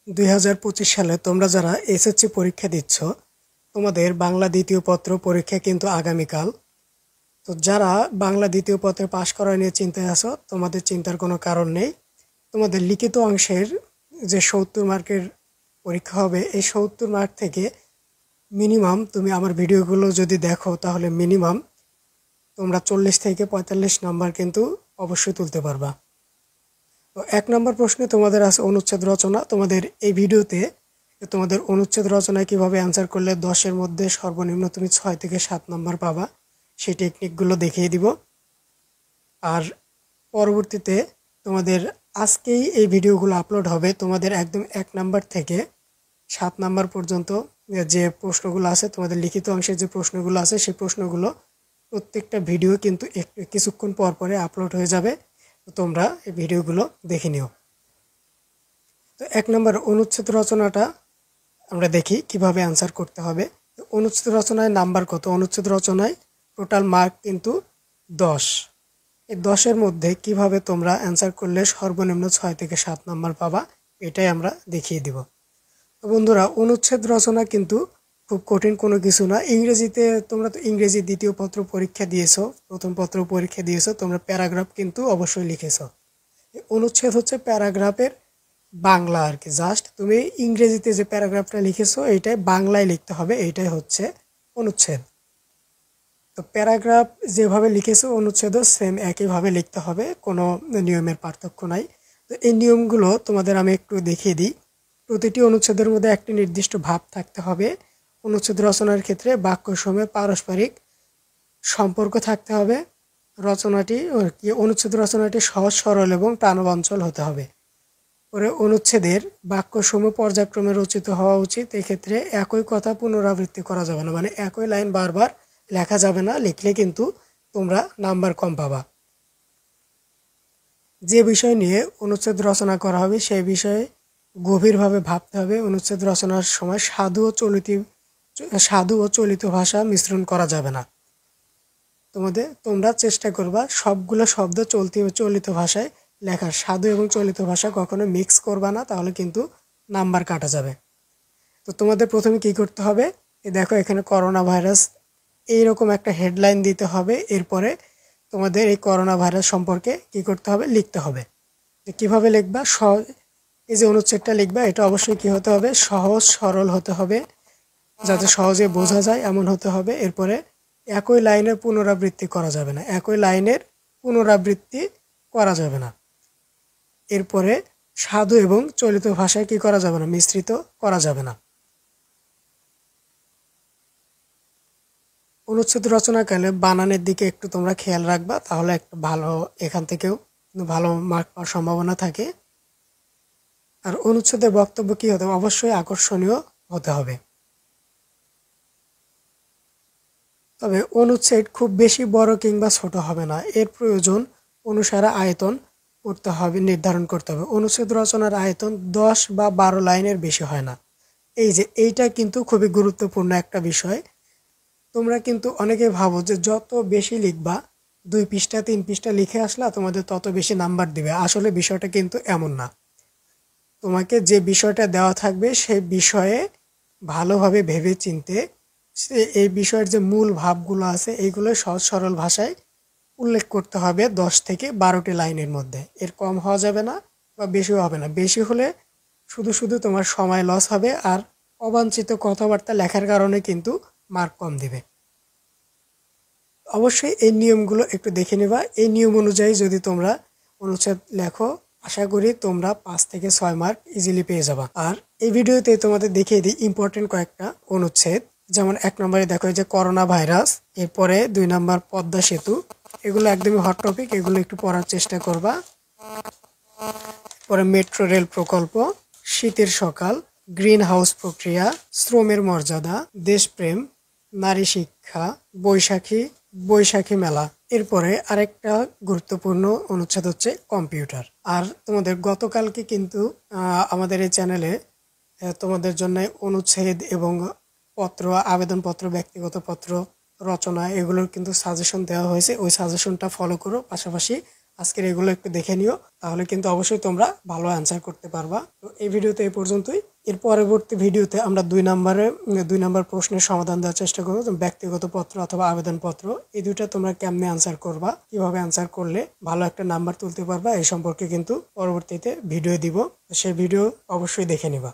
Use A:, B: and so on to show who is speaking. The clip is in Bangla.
A: 2025 সালে তোমরা যারা এসএসসি পরীক্ষা দিচ্ছ, তোমাদের বাংলা দ্বিতীয় পত্র পরীক্ষা কিন্তু আগামীকাল। তো যারা বাংলা দ্বিতীয় পত্রে পাশ করা নিয়ে চিন্তায় আছো, তোমাদের চিন্তার কোনো কারণ নেই। তোমাদের লিখিত অংশের যে 70 মার্কের পরীক্ষা হবে, এই 70 মার্ক থেকে মিনিমাম তুমি আমার ভিডিওগুলো যদি দেখো, তাহলে মিনিমাম তোমরা 40 থেকে 45 নাম্বার কিন্তু অবশ্যই তুলতে পারবা। তো 1 নম্বর প্রশ্নে তোমাদের আছে অনুচ্ছেদ রচনা। তোমাদের এই ভিডিওতে তোমাদের অনুচ্ছেদ রচনায় কিভাবে অ্যান্সার করলে 10-এর মধ্যে সর্বনিম্ন তুমি 6 থেকে 7 নাম্বার পাবা, সেই টেকনিকগুলো দেখিয়ে দিব। আর পরবর্তীতে তোমাদের আজকেই এই ভিডিওগুলো আপলোড হবে। তোমাদের একদম 1 নাম্বার থেকে 7 নাম্বার পর্যন্ত যে প্রশ্নগুলো আছে, তোমাদের লিখিত অংশের যে প্রশ্নগুলো আছে, সেই প্রশ্নগুলো প্রত্যেকটা ভিডিও কিন্তু কিছুক্ষণ পর পরে আপলোড হয়ে যাবে। তো তোমরা এই ভিডিওগুলো দেখে নিও। তো 1 নম্বর অনুচ্ছেদ রচনাটা আমরা দেখি কিভাবে অ্যান্সার করতে হবে। তো অনুচ্ছেদ রচনায় নাম্বার কত? অনুচ্ছেদ রচনায় টোটাল মার্ক কিন্তু 10। এই 10-এর মধ্যে কিভাবে তোমরা অ্যান্সার করলে সর্বনিম্ন 6 থেকে 7 নাম্বার পাবা, এটাই আমরা দেখিয়ে দিব। তো বন্ধুরা, অনুচ্ছেদ রচনা কিন্তু খুব কঠিন কোনো কিছু না। ইংরেজিতে তোমরা তো ইংরেজি দ্বিতীয় পত্র পরীক্ষা দিয়েছো, প্রথম পত্র পরীক্ষা দিয়েছো, তোমরা প্যারাগ্রাফ কিন্তু অবশ্যই লিখেছো। অনুচ্ছেদ হচ্ছে প্যারাগ্রাফের বাংলা আর কি। জাস্ট তুমি ইংরেজিতে যে প্যারাগ্রাফটা লিখেছো, এইটাই বাংলায় লিখতে হবে, এইটাই হচ্ছে অনুচ্ছেদ। তো প্যারাগ্রাফ যেভাবে লিখেছো, অনুচ্ছেদও সেম একইভাবে লিখতে হবে, কোনো নিয়মের পার্থক্য নাই। তো এই নিয়মগুলো তোমাদের আমি একটু দেখিয়ে দিই। প্রতিটি অনুচ্ছেদের মধ্যে একটি নির্দিষ্ট ভাব থাকতে হবে। অনুচ্ছেদ রচনার ক্ষেত্রে বাক্যসমূহে পারস্পরিক সম্পর্ক থাকতে হবে। অনুচ্ছেদ রচনাটি সহজ সরল এবং প্রাণবঞ্চল হতে হবে। পরে অনুচ্ছেদের বাক্যসমূহ পর্যায়ক্রমে রচিত হওয়া উচিত। এক্ষেত্রে একই কথা পুনরাবৃত্তি করা যাবে না, মানে একই লাইন বারবার লেখা যাবে না। লিখলে কিন্তু তোমরা নাম্বার কম পাবা। যে বিষয় নিয়ে অনুচ্ছেদ রচনা করা হবে, সেই বিষয়ে গভীরভাবে ভাবতে হবে। অনুচ্ছেদ রচনার সময় সাধু ও চলিত ভাষা মিশ্রণ করা যাবে না। তোমরা চেষ্টা করবা সবগুলো শব্দ চলিত ভাষায় লেখার। সাধু এবং চলিত ভাষা কখনো মিক্স করবা না, তাহলে কিন্তু নাম্বার কাটা যাবে। তো তোমাদের প্রথমে কি করতে হবে, দেখো এখানে করোনা ভাইরাস এইরকম একটা হেডলাইন দিতে হবে। এরপরে তোমাদের এই করোনা ভাইরাস সম্পর্কে কি করতে হবে, লিখতে হবে। যে কীভাবে লিখবা, এই যে অনুচ্ছেদটা লিখবা, এটা অবশ্যই কি হতে হবে, সহজ সরল হতে হবে, যাতে সহজে বোঝা যায় এমন হতে হবে। এরপরে একই লাইনের পুনরাবৃত্তি করা যাবে না, এরপরে সাধু এবং চলিত ভাষায় কি করা যাবে না, মিশ্রিত করা যাবে না। অনুচ্ছেদ রচনাকালে বানানের দিকে একটু তোমরা খেয়াল রাখবা, তাহলে একটু এখান থেকেও ভালো মার্ক পাওয়ার সম্ভাবনা থাকে। আর অনুচ্ছেদের বক্তব্য কি হতে হবে, অবশ্যই আকর্ষণীয় হতে হবে। তবে অনুচ্ছেদ খুব বেশি বড় কিংবা ছোট হবে না, এর প্রয়োজন অনুসারে আয়তন নির্ধারণ করতে হবে। অনুচ্ছেদ রচনার আয়তন 10 বা 12 লাইনের বেশি হয় না। এইটা কিন্তু খুবই গুরুত্বপূর্ণ একটা বিষয়। তোমরা কিন্তু অনেকে ভাবো যে যত বেশি লিখবা, 2 পৃষ্ঠা 3 পৃষ্ঠা লিখে আসলা, তোমাদের তত বেশি নাম্বার দিবে। আসলে বিষয়টা কিন্তু এমন না। তোমাকে যে বিষয়টা দেওয়া থাকবে, সেই বিষয়ে ভালোভাবে ভেবে চিনতে এই বিষয়ের যে মূল ভাবগুলো আছে, এইগুলো সহজ সরল ভাষায় উল্লেখ করতে হবে 10 থেকে 12টি লাইনের মধ্যে। এর কম হওয়া যাবে না বা বেশিও হবে না। বেশি হলে শুধু তোমার সময় লস হবে, আর অবাঞ্ছিত কথাবার্তা লেখার কারণে কিন্তু মার্ক কম দিবে। অবশ্যই এই নিয়মগুলো একটু দেখে নেবা। এই নিয়ম অনুযায়ী যদি তোমরা অনুচ্ছেদ লেখো, আশা করি তোমরা 5 থেকে 6 মার্ক ইজিলি পেয়ে যাবা। আর এই ভিডিওতে তোমাদের দেখিয়ে দিই ইম্পর্টেন্ট কয়েকটা অনুচ্ছেদ। যেমন 1 নম্বরে দেখো যে করোনা ভাইরাস, এরপরে 2 নম্বর পদ্মা সেতু। এগুলো একদমই হট টপিক, এগুলো একটু পড়ার চেষ্টা করবা। পরে মেট্রো রেল প্রকল্প, শীতের সকাল, গ্রিন হাউস প্রক্রিয়া, শ্রমের মর্যাদা, দেশপ্রেম, নারী শিক্ষা, বৈশাখী মেলা। এরপরে আরেকটা গুরুত্বপূর্ণ অনুচ্ছেদ হচ্ছে কম্পিউটার। আর তোমাদের গতকালকে কিন্তু আমাদের এই চ্যানেলে তোমাদের জন্য অনুচ্ছেদ এবং আবেদনপত্র, ব্যক্তিগত পত্র রচনা, এগুলোর কিন্তু সাজেশন দেওয়া হয়েছে। ওই সাজেশনটা ফলো করো, পাশাপাশি আজকের এগুলো একটু দেখে নিও, তাহলে কিন্তু অবশ্যই তোমরা ভালো অ্যান্সার করতে পারবা। তো এই ভিডিওতে এই পর্যন্তই। এর পরবর্তী ভিডিওতে আমরা 2 নম্বর প্রশ্নের সমাধান দেওয়ার চেষ্টা করবো। ব্যক্তিগত পত্র অথবা আবেদনপত্র, এই দুইটা তোমরা কেমনে অ্যান্সার করবা, কিভাবে অ্যান্সার করলে ভালো একটা নাম্বার তুলতে পারবা, এই সম্পর্কে কিন্তু পরবর্তীতে ভিডিও দিব। সেই ভিডিও অবশ্যই দেখে নিবা।